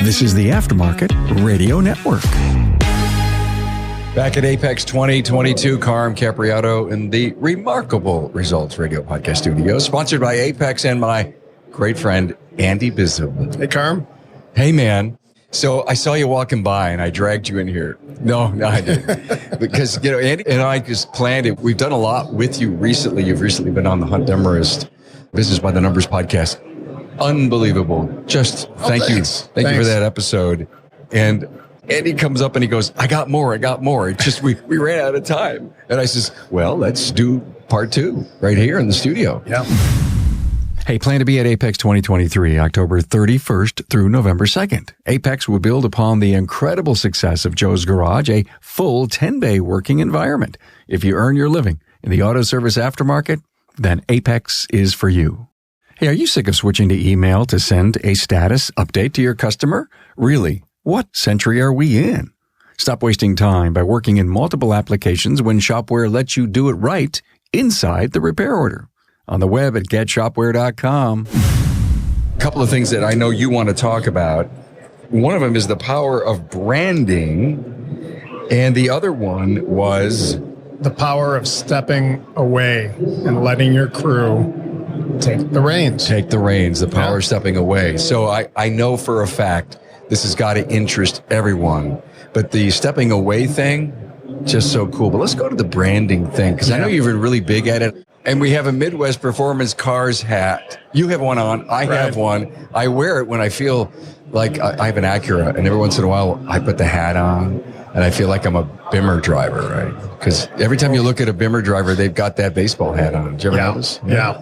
This is the Aftermarket Radio Network. Back at AAPEX 2022, Carm Capriato in the Remarkable Results Radio Podcast Studio, sponsored by AAPEX and my great friend, Andy Bizub. Hey, Carm. Hey, man. So I saw you walking by and I dragged you in here. No, I didn't. Because, Andy and I just planned it. We've done a lot with you recently. You've recently been on the Hunt Demarest Business by the Numbers podcast. Unbelievable. Just thank you. Thank you for that episode. And Andy comes up and he goes, I got more. It's just we ran out of time. And I says, well, let's do part 2 right here in the studio. Yeah. Hey, plan to be at AAPEX 2023, October 31st through November 2nd. AAPEX will build upon the incredible success of Joe's Garage, a full 10-bay working environment. If you earn your living in the auto service aftermarket, then AAPEX is for you. Hey, are you sick of switching to email to send a status update to your customer? Really, what century are we in? Stop wasting time by working in multiple applications when Shopware lets you do it right inside the repair order. On the web at getshopware.com. A couple of things that I know you want to talk about. One of them is the power of branding, and the other one was the power of stepping away and letting your crew take the reins. The power of stepping away. So I know for a fact this has got to interest everyone, but the stepping away thing, just so cool. But let's go to the branding thing, because I know you've been really big at it. And we have a Midwest Performance Cars hat. You have one on. I have one. I wear it when I feel like I have an Acura, and every once in a while I put the hat on, and I feel like I'm a Bimmer driver, right? Because every time you look at a Bimmer driver, they've got that baseball hat on. Did you ever notice? Yeah.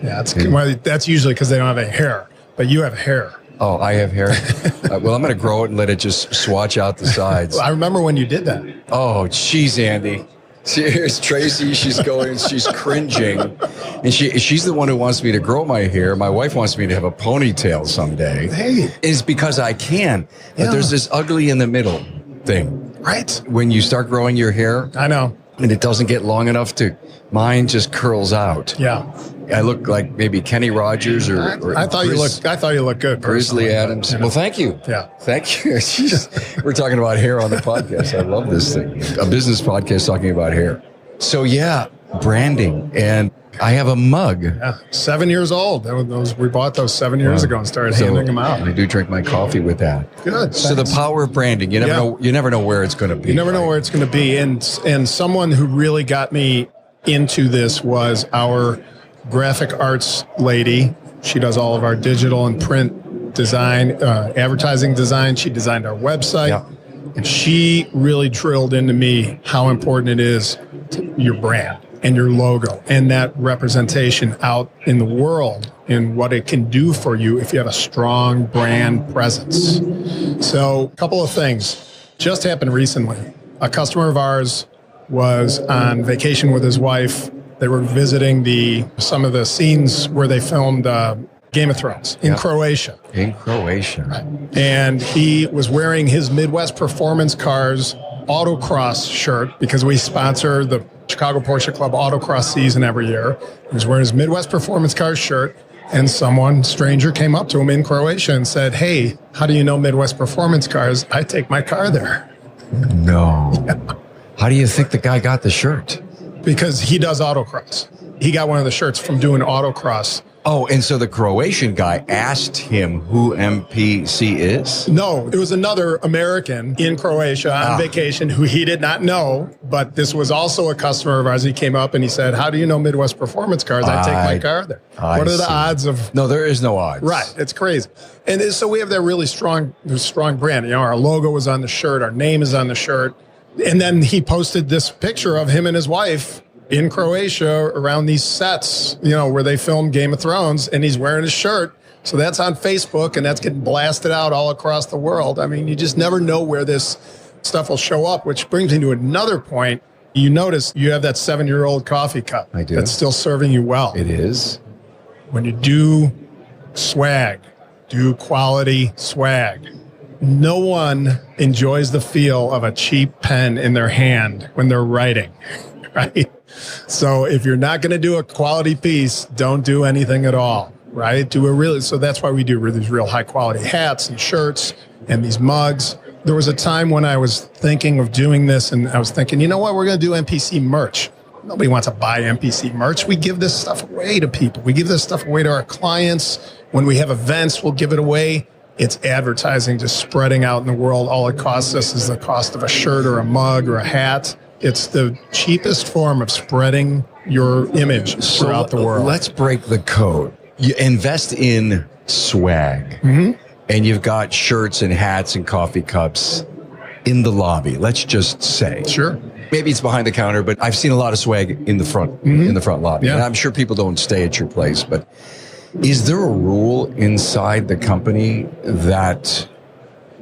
Well, that's usually because they don't have any hair, but you have hair. Oh, I have hair? Well, I'm going to grow it and let it just swatch out the sides. I remember when you did that. Oh, geez, Andy. Here's Tracy. She's cringing. And she's the one who wants me to grow my hair. My wife wants me to have a ponytail someday. Hey. It's because I can. But there's this ugly in the middle thing. Right. When you start growing your hair. I know. And it doesn't get long enough mine just curls out. Yeah. I look like maybe Kenny Rogers or I thought you looked good. Grizzly Adams. Well, thank you. Yeah. Thank you. We're talking about hair on the podcast. I love this thing. A business podcast talking about hair. So yeah, branding. And I have a mug. Yeah. 7 years old. We bought those 7 years ago and started handing them out. I do drink my coffee with that. Good. So the power of branding. You never know where it's going to be. You never know where it's going to be. And someone who really got me into this was our graphic arts lady. She does all of our digital and print design, advertising design. She designed our website. Yeah. And she really drilled into me how important it is to your brand and your logo and that representation out in the world and what it can do for you if you have a strong brand presence. So a couple of things just happened recently. A customer of ours was on vacation with his wife. They were visiting some of the scenes where they filmed Game of Thrones in Croatia. In Croatia. Right. And he was wearing his Midwest Performance Cars autocross shirt because we sponsor the Chicago Porsche Club autocross season every year. He was wearing his Midwest Performance Cars shirt, and stranger came up to him in Croatia and said, hey, how do you know Midwest Performance Cars? I take my car there. No. Yeah. How do you think the guy got the shirt? Because he does autocross. He got one of the shirts from doing autocross. Oh, and so the Croatian guy asked him who MPC is? No, it was another American in Croatia on vacation who he did not know, but this was also a customer of ours. He came up and he said, how do you know Midwest Performance Cars? I take my car there. What are the odds of... No, there is no odds. Right, it's crazy. And so we have that really strong brand. Our logo is on the shirt, our name is on the shirt. And then he posted this picture of him and his wife in Croatia around these sets, where they filmed Game of Thrones, and he's wearing his shirt. So that's on Facebook, and that's getting blasted out all across the world. I mean, you just never know where this stuff will show up, which brings me to another point. You notice you have that 7-year-old coffee cup. I do. That's still serving you well. It is. When you do swag, do quality swag, no one enjoys the feel of a cheap pen in their hand when they're writing, right? So if you're not going to do a quality piece, don't do anything at all. right? So that's why we do these real high quality hats and shirts and these mugs. There was a time when I was thinking of doing this, and I was thinking, you know what, we're going to do NPC merch. Nobody wants to buy NPC merch. We give this stuff away to people. We give this stuff away to our clients. When we have events, we'll give it away. It's advertising just spreading out in the world. All it costs us is the cost of a shirt or a mug or a hat. It's the cheapest form of spreading your image throughout the world. Let's break the code. You invest in swag, and you've got shirts and hats and coffee cups in the lobby. Let's just say. Sure. Maybe it's behind the counter, but I've seen a lot of swag in the front lobby. Yeah. And I'm sure people don't stay at your place, but is there a rule inside the company that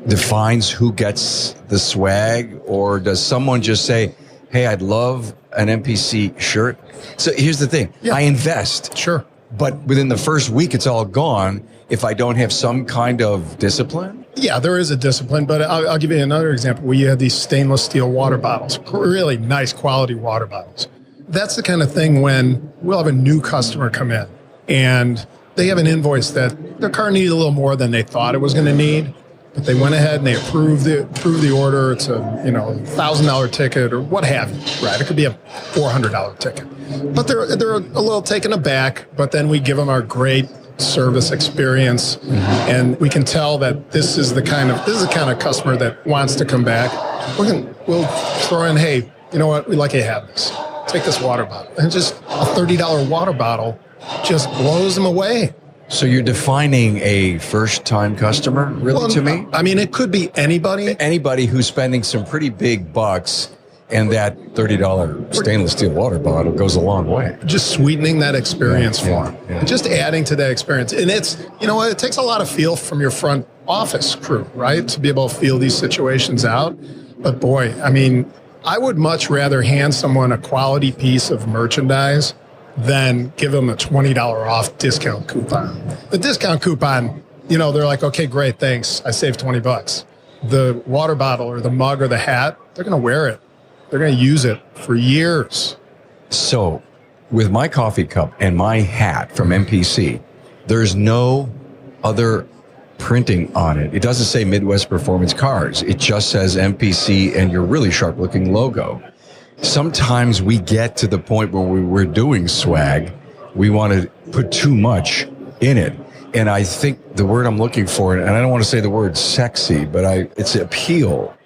defines who gets the swag, or does someone just say, hey, I'd love an NPC shirt? So here's the thing. Yeah. I invest. Sure. But within the first week, it's all gone if I don't have some kind of discipline? Yeah, there is a discipline, but I'll give you another example. We have these stainless steel water bottles, really nice quality water bottles. That's the kind of thing when we'll have a new customer come in and they have an invoice that their car needed a little more than they thought it was going to need, but they went ahead and they approved the order. It's a $1,000 ticket or what have you, right? It could be a $400 ticket, but they're a little taken aback. But then we give them our great service experience, and we can tell that this is the kind of customer that wants to come back. We'll throw in, hey, you know what? We'd like you to have this. Take this water bottle, and just a $30 water bottle just blows them away. So you're defining a first-time customer, really, to me? I mean, it could be anybody. Anybody who's spending some pretty big bucks, and that $30 stainless steel water bottle goes a long way. Just sweetening that experience for them. Yeah. And just adding to that experience. And it's, it takes a lot of feel from your front office crew, right? To be able to feel these situations out. But boy, I mean, I would much rather hand someone a quality piece of merchandise than give them a $20 off discount coupon. The discount coupon, they're like, okay, great, thanks. I saved $20. The water bottle or the mug or the hat, they're going to wear it. They're going to use it for years. So with my coffee cup and my hat from MPC, there's no other printing on it. It doesn't say Midwest Performance Cars. It just says MPC and your really sharp looking logo. Sometimes we get to the point where we're doing swag, we want to put too much in it. And I think the word I'm looking for, and I don't want to say the word sexy, but it's appeal.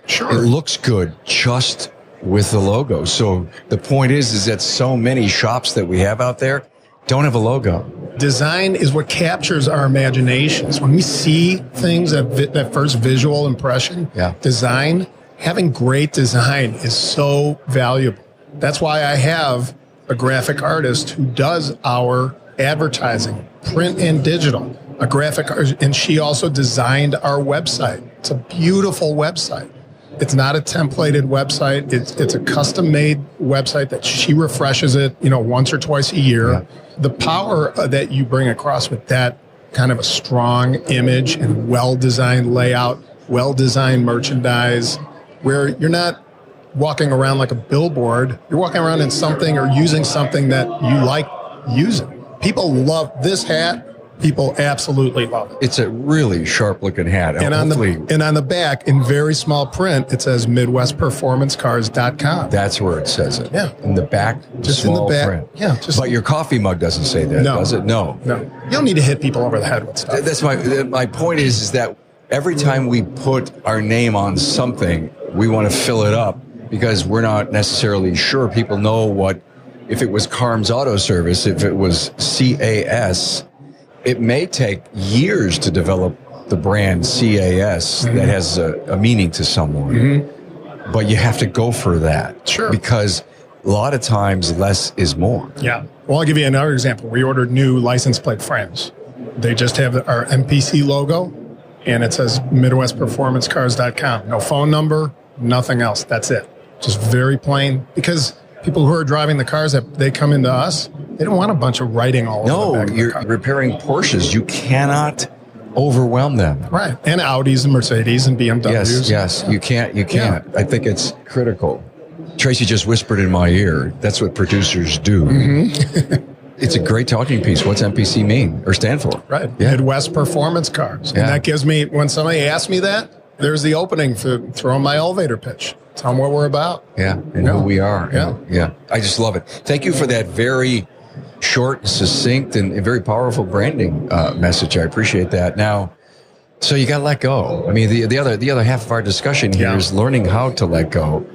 Sure. It looks good just with the logo. So the point is that so many shops that we have out there don't have a logo. Design is what captures our imaginations. When we see things, that first visual impression, design, having great design is so valuable. That's why I have a graphic artist who does our advertising, print and digital. And she also designed our website. It's a beautiful website. It's not a templated website. It's a custom-made website that she refreshes it, once or twice a year. Yeah. The power that you bring across with that kind of a strong image and well-designed layout, well-designed merchandise, where you're not walking around like a billboard. You're walking around in something or using something that you like using. People love this hat. People absolutely love it. It's a really sharp-looking hat. And on the back, in very small print, it says MidwestPerformanceCars.com. That's where it says it. Yeah. In the back, just small in the back. Print. Yeah. But your coffee mug doesn't say that, does it? No. You don't need to hit people over the head with stuff. That's my point is that every time we put our name on something, we want to fill it up because we're not necessarily sure people know if it was Carm's Auto Service, if it was CAS. It may take years to develop the brand CAS that has a meaning to someone, but you have to go for that. Sure. Because a lot of times less is more. Yeah. Well, I'll give you another example. We ordered new license plate frames. They just have our MPC logo, and it says MidwestPerformanceCars.com. No phone number, nothing else. That's it. Just very plain. Because people who are driving the cars that they come into us, they don't want a bunch of writing all over the back of the car. You're repairing Porsches. You cannot overwhelm them. Right. And Audis and Mercedes and BMWs. Yes. You can't. Yeah. I think it's critical. Tracy just whispered in my ear. That's what producers do. It's a great talking piece. What's MPC mean or stand for? Right. Yeah. Midwest Performance Cars. Yeah. And that gives me, when somebody asks me that, there's the opening for throwing my elevator pitch. Tell them what we're about. Yeah, and who we are. Yeah. Yeah. I just love it. Thank you for that very short, succinct, and very powerful branding message. I appreciate that. Now, so you got to let go. I mean, the other half of our discussion here is learning how to let go.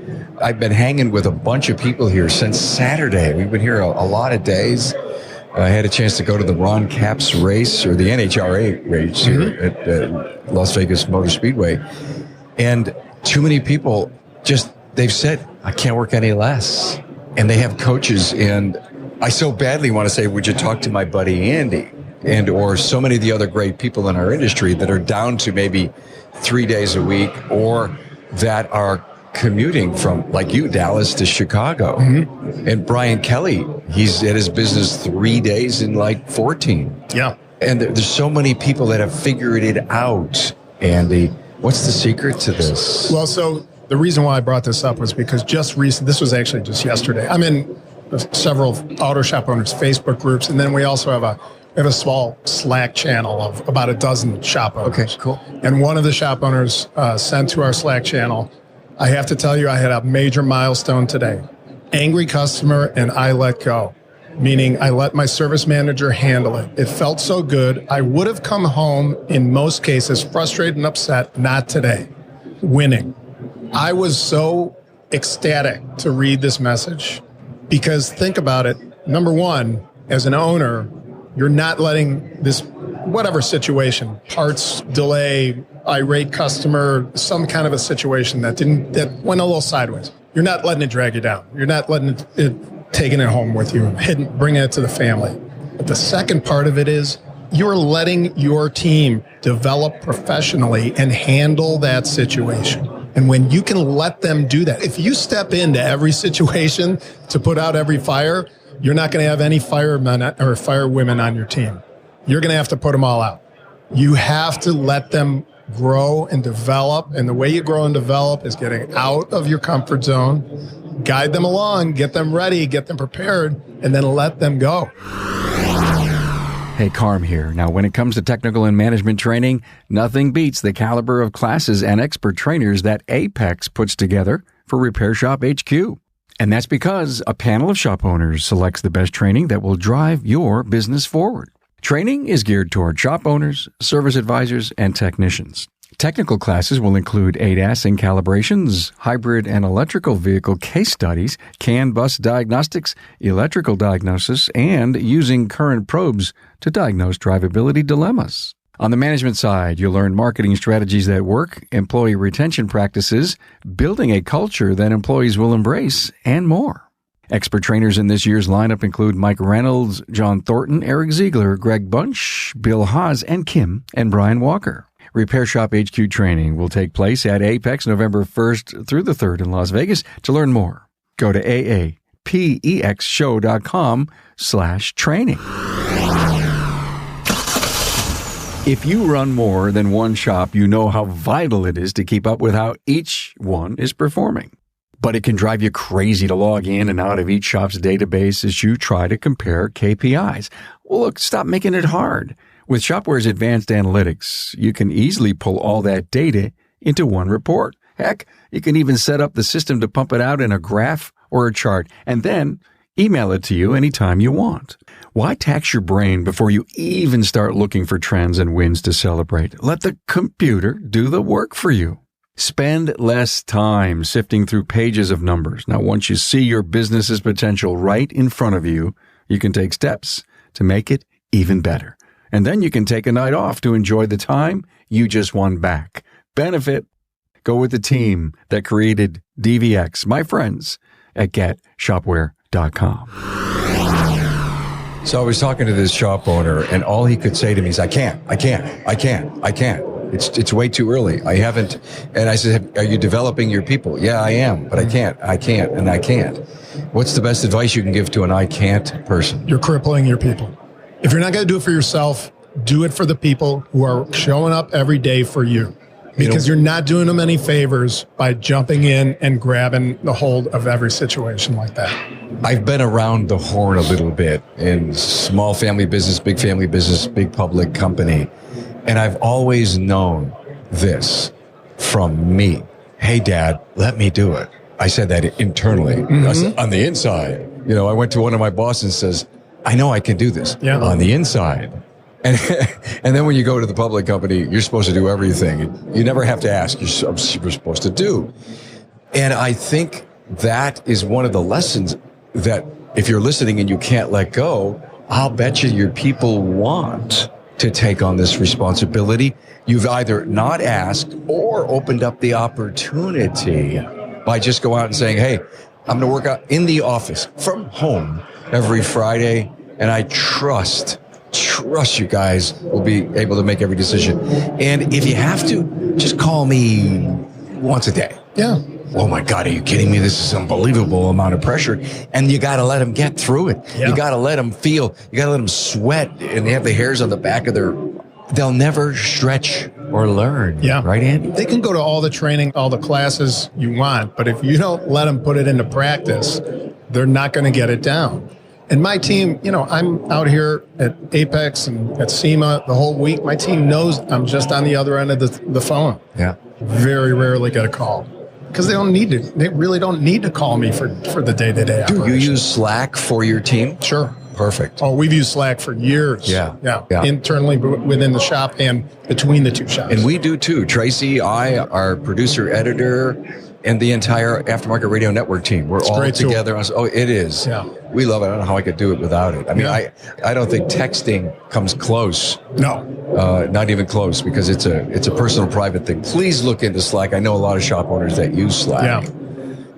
I've been hanging with a bunch of people here since Saturday. We've been here a lot of days. I had a chance to go to the Ron Capps race, or the NHRA race here at Las Vegas Motor Speedway. And too many people they've said, I can't work any less. And they have coaches. And I so badly want to say, would you talk to my buddy Andy? Or so many of the other great people in our industry that are down to maybe 3 days a week, or that are commuting from, like you, Dallas to Chicago. And Brian Kelly, he's at his business 3 days in like 14. Yeah. And there's so many people that have figured it out. Andy, what's the secret to this? Well, so the reason why I brought this up was because this was actually just yesterday. I'm in several auto shop owners Facebook groups, and then we also have a small Slack channel of about a dozen shop owners. Okay, cool. And one of the shop owners sent to our Slack channel, I have to tell you, I had a major milestone today. Angry customer, and I let go. Meaning I let my service manager handle it. It felt so good. I would have come home, in most cases, frustrated and upset. Not today. Winning. I was so ecstatic to read this message, because think about it. Number one, as an owner, you're not letting this, whatever situation, parts delay, irate customer, some kind of a situation that went a little sideways. You're not letting it drag you down. You're not letting it taking it home with you, bringing it to the family. But the second part of it is you're letting your team develop professionally and handle that situation. And when you can let them do that, if you step into every situation to put out every fire, you're not going to have any firemen or firewomen on your team. You're going to have to put them all out. You have to let them grow and develop. And the way you grow and develop is getting out of your comfort zone, guide them along, get them ready, get them prepared, and then let them go. Hey, Carm here. Now, when it comes to technical and management training, nothing beats the caliber of classes and expert trainers that AAPEX puts together for Repair Shop HQ. And that's because a panel of shop owners selects the best training that will drive your business forward. Training is geared toward shop owners, service advisors, and technicians. Technical classes will include ADAS and calibrations, hybrid and electrical vehicle case studies, CAN bus diagnostics, electrical diagnosis, and using current probes to diagnose drivability dilemmas. On the management side, you'll learn marketing strategies that work, employee retention practices, building a culture that employees will embrace, and more. Expert trainers in this year's lineup include Mike Reynolds, John Thornton, Eric Ziegler, Greg Bunch, Bill Haas, and Kim and Brian Walker. Repair Shop HQ training will take place at AAPEX November 1st through the 3rd in Las Vegas. To learn more, go to aapexshow.com/training. If you run more than one shop, you know how vital it is to keep up with how each one is performing. But it can drive you crazy to log in and out of each shop's database as you try to compare KPIs. Well, look, stop making it hard. With Shopware's advanced analytics, you can easily pull all that data into one report. Heck, you can even set up the system to pump it out in a graph or a chart and then email it to you anytime you want. Why tax your brain before you even start looking for trends and wins to celebrate? Let the computer do the work for you. Spend less time sifting through pages of numbers. Now, once you see your business's potential right in front of you, you can take steps to make it even better. And then you can take a night off to enjoy the time you just won back. Benefit. Go with the team that created DVX, my friends at GetShopware.com. So I was talking to this shop owner, and all he could say to me is, I can't. It's way too early. I haven't. And I said, are you developing your people? Yeah, I am, but I can't. What's the best advice you can give to an I can't person? You're crippling your people. If you're not going to do it for yourself, do it for the people who are showing up every day for you. Because you're not doing them any favors by jumping in and grabbing the hold of every situation like that. I've been around the horn a little bit in small family business, big public company. And I've always known this from me. Hey, Dad, let me do it. I said that internally. I said, on the inside. I went to one of my bosses and says, I know I can do this on the inside. And then when you go to the public company, you're supposed to do everything. You never have to ask. You're supposed to do. And I think that is one of the lessons that if you're listening and you can't let go, I'll bet you your people want to take on this responsibility. You've either not asked or opened up the opportunity by just going out and saying, hey, I'm going to work out in the office from home every Friday. And I trust you guys will be able to make every decision. And if you have to, just call me once a day. Yeah. Oh my God, are you kidding me? This is an unbelievable amount of pressure. And you got to let them get through it. Yeah. You got to let them feel, you got to let them sweat, and they have the hairs on the back of they'll never stretch or learn. Yeah. Right, Andy? They can go to all the training, all the classes you want, but if you don't let them put it into practice, they're not going to get it down. And my team, I'm out here at AAPEX and at SEMA the whole week. My team knows I'm just on the other end of the phone. Yeah. Very rarely get a call because they don't need to. They really don't need to call me for the day-to-day operation. Do you use Slack for your team? Sure. Perfect. Oh, we've used Slack for years. Yeah. Internally within the shop and between the two shops. And we do too. Tracy, our producer, editor, and the entire Aftermarket Radio Network team. We're all together. Oh, it is. Yeah. We love it. I don't know how I could do it without it. I mean, I don't think texting comes close. No. Not even close, because it's a personal, private thing. Please look into Slack. I know a lot of shop owners that use Slack. Yeah.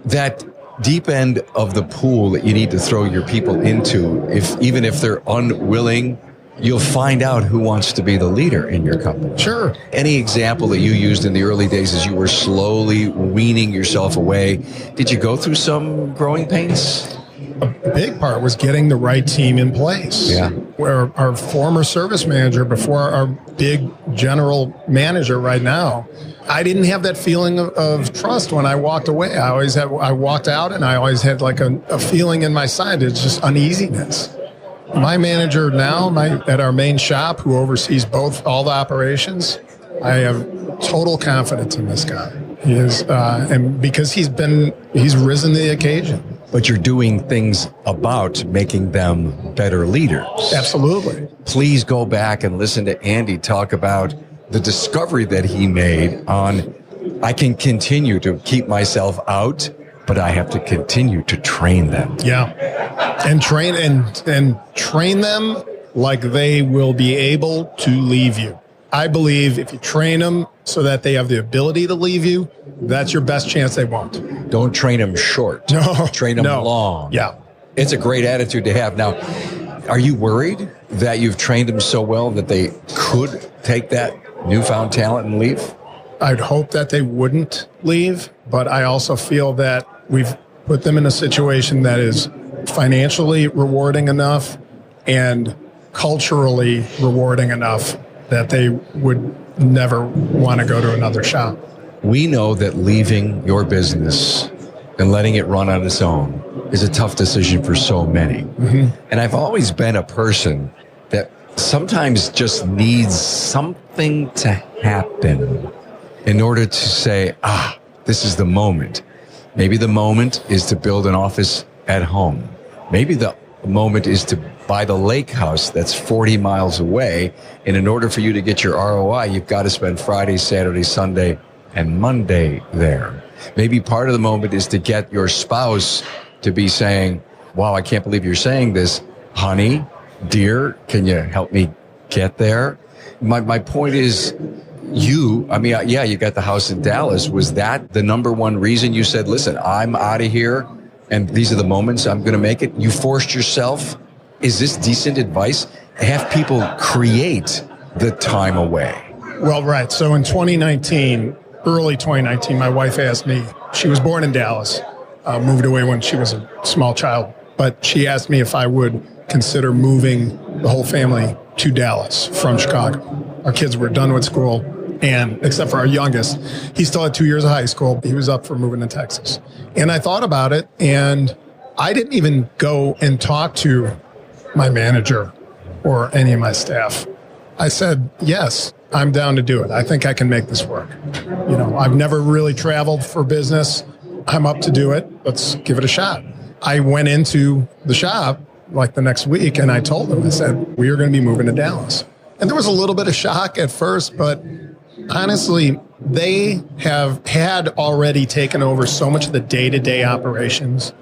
That deep end of the pool that you need to throw your people into, even if they're unwilling, you'll find out who wants to be the leader in your company. Sure. Any example that you used in the early days as you were slowly weaning yourself away, did you go through some growing pains? A big part was getting the right team in place. Yeah. Where our former service manager, before our big general manager right now, I didn't have that feeling of trust when I walked away. I walked out and I always had like a feeling in my side. It's just uneasiness. My manager now, at our main shop, who oversees all the operations, I have total confidence in this guy. He is, and because he's risen to the occasion. But you're doing things about making them better leaders. Absolutely. Please go back and listen to Andy talk about the discovery that he made on, I can continue to keep myself out, but I have to continue to train them. Yeah. And train them like they will be able to leave you. I believe if you train them so that they have the ability to leave you, that's your best chance they won't. Don't train them short. No. Train them long. Yeah. It's a great attitude to have. Now, are you worried that you've trained them so well that they could take that newfound talent and leave? I'd hope that they wouldn't leave, but I also feel that we've put them in a situation that is financially rewarding enough and culturally rewarding enough that they would never want to go to another shop. We know that leaving your business and letting it run on its own is a tough decision for so many. Mm-hmm. And I've always been a person that sometimes just needs something to happen in order to say, this is the moment. Maybe the moment is to build an office at home. Maybe the moment is to buy the lake house that's 40 miles away. And in order for you to get your ROI, you've got to spend Friday, Saturday, Sunday, and Monday there. Maybe part of the moment is to get your spouse to be saying, wow, I can't believe you're saying this. Honey, dear, can you help me get there? My point is, you got the house in Dallas. Was that the number one reason you said, listen, I'm out of here and these are the moments I'm going to make it? You forced yourself. Is this decent advice? Have people create the time away. Well, right. So in 2019, early 2019, my wife asked me, she was born in Dallas, moved away when she was a small child, but she asked me if I would consider moving the whole family to Dallas from Chicago. Our kids were done with school. And except for our youngest, he still had 2 years of high school. He was up for moving to Texas. And I thought about it, and I didn't even go and talk to my manager or any of my staff. I said, yes, I'm down to do it. I think I can make this work. I've never really traveled for business. I'm up to do it. Let's give it a shot. I went into the shop like the next week, and I told them, I said, we are going to be moving to Dallas. And there was a little bit of shock at first, but honestly, they have had already taken over so much of the day-to-day operations.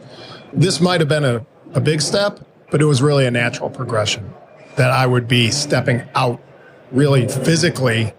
This might have been a big step, but it was really a natural progression that I would be stepping out really physically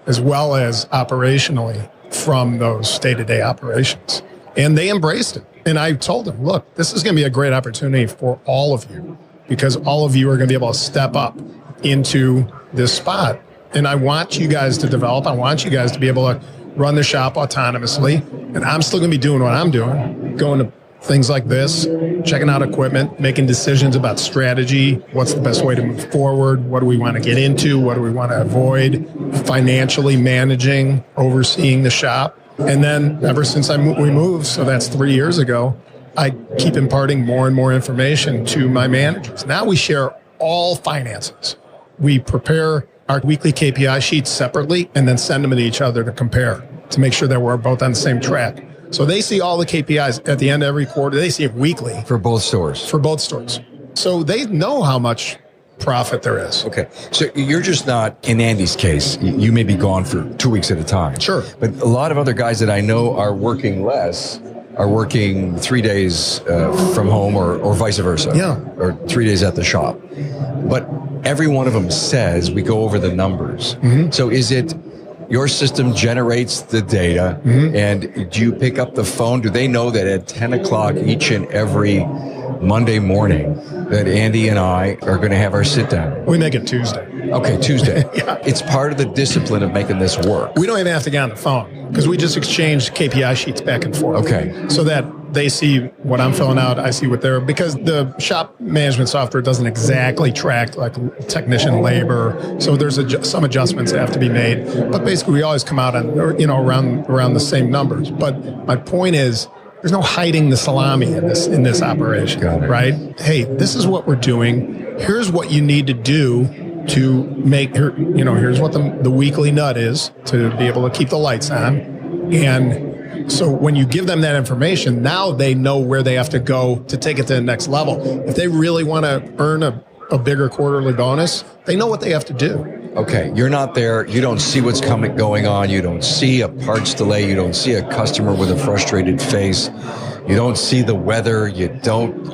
as well as operationally from those day-to-day operations. And they embraced it. And I told them, look, this is going to be a great opportunity for all of you because all of you are going to be able to step up into this spot. And I want you guys to develop. I want you guys to be able to run the shop autonomously. And I'm still going to be doing what I'm doing, going to things like this, checking out equipment, making decisions about strategy. What's the best way to move forward? What do we want to get into? What do we want to avoid? Financially managing, overseeing the shop. And then ever since we moved, so that's 3 years ago, I keep imparting more and more information to my managers. Now we share all finances. We prepare our weekly KPI sheets separately and then send them to each other to compare to make sure that we're both on the same track. So they see all the KPIs at the end of every quarter. They see it weekly. For both stores? For both stores. So they know how much profit there is. Okay. So you're just not, in Andy's case, you may be gone for 2 weeks at a time. Sure. But a lot of other guys that I know are working less, are working 3 days from home or vice versa. Yeah. Or 3 days at the shop. But every one of them says we go over the numbers. Mm-hmm. So is it your system generates the data, and do you pick up the phone? Do they know that at 10 o'clock each and every Monday morning that Andy and I are going to have our sit down? We make it Tuesday. Okay, Tuesday. Yeah. It's part of the discipline of making this work. We don't even have to get on the phone because we just exchange KPI sheets back and forth. Okay. So that they see what I'm filling out, I see what they're, because the shop management software doesn't exactly track like technician labor. So there's some adjustments that have to be made. But basically we always come out on, around the same numbers. But my point is, there's no hiding the salami in this operation, right? Hey, this is what we're doing. Here's what you need to do to make, here's what the weekly nut is to be able to keep the lights on. And so when you give them that information, now they know where they have to go to take it to the next level. If they really want to earn a bigger quarterly bonus, they know what they have to do. Okay, you're not there. You don't see what's going on. You don't see a parts delay. You don't see a customer with a frustrated face. You don't see the weather. You don't.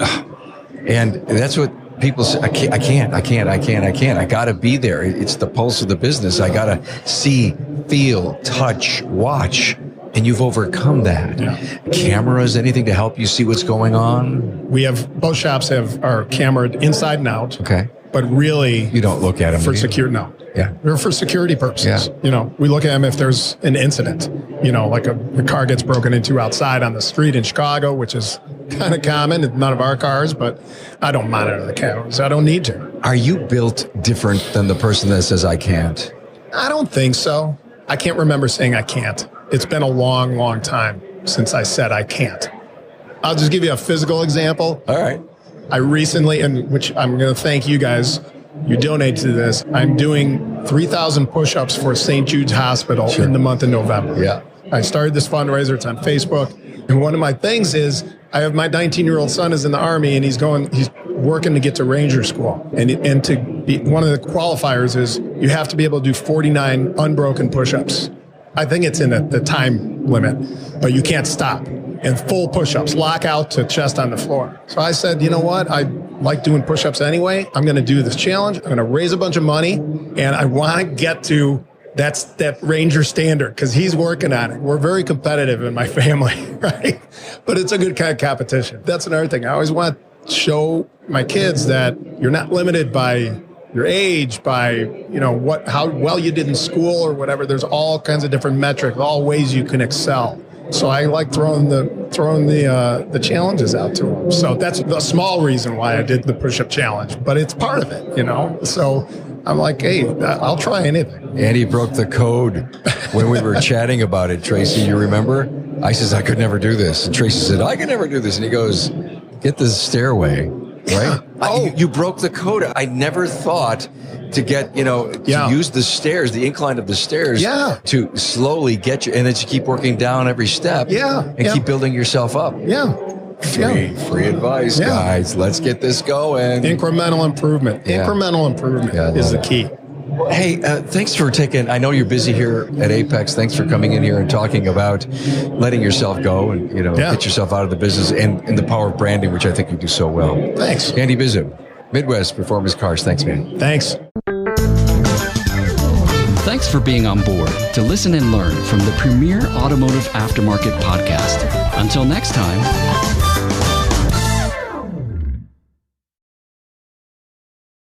And that's what people say. I can't. I got to be there. It's the pulse of the business. I got to see, feel, touch, watch. And you've overcome that. Yeah. Cameras, anything to help you see what's going on? Both shops are cameraed inside and out. Okay. But really, you don't look at them for security. No. Yeah. They're for security purposes. Yeah. We look at them if there's an incident, like a car gets broken into outside on the street in Chicago, which is kind of common. It's none of our cars, but I don't monitor the cameras. I don't need to. Are you built different than the person that says I can't? I don't think so. I can't remember saying I can't. It's been a long, long time since I said I can't. I'll just give you a physical example. All right. I recently, and which I'm going to thank you guys, you donate to this. I'm doing 3,000 push-ups for St. Jude's Hospital in the month of November. Yeah. I started this fundraiser. It's on Facebook. And one of my things is I have my 19-year-old son is in the Army, and he's working to get to Ranger School. And to be one of the qualifiers is you have to be able to do 49 unbroken push-ups. I think it's in the time limit, but you can't stop. And full push-ups, lock out to chest on the floor. So I said, you know what? I like doing push-ups anyway. I'm going to do this challenge. I'm going to raise a bunch of money, and I want to get to that Ranger standard because he's working on it. We're very competitive in my family, right? But it's a good kind of competition. That's another thing. I always want to show my kids that you're not limited by your age, by how well you did in school or whatever. There's all kinds of different metrics, all ways you can excel. So I like throwing the challenges out to them. So that's the small reason why I did the push-up challenge, but it's part of it, So I'm like, hey, I'll try anything. Andy broke the code when we were chatting about it, Tracy. You remember? I says, I could never do this. And Tracy said, I could never do this. And he goes, get the stairway, right? You broke the code. I never thought to get, to use the stairs, the incline of the stairs to slowly get you, and then to keep working down every step and keep building yourself up. Free advice, guys. Let's get this going. Incremental improvement. Incremental improvement is the key. Hey, thanks for I know you're busy here at AAPEX. Thanks for coming in here and talking about letting yourself go and, get yourself out of the business and the power of branding, which I think you do so well. Thanks. Andy Bizub, Midwest Performance Cars. Thanks, man. Thanks. Thanks for being on board to listen and learn from the premier automotive aftermarket podcast. Until next time.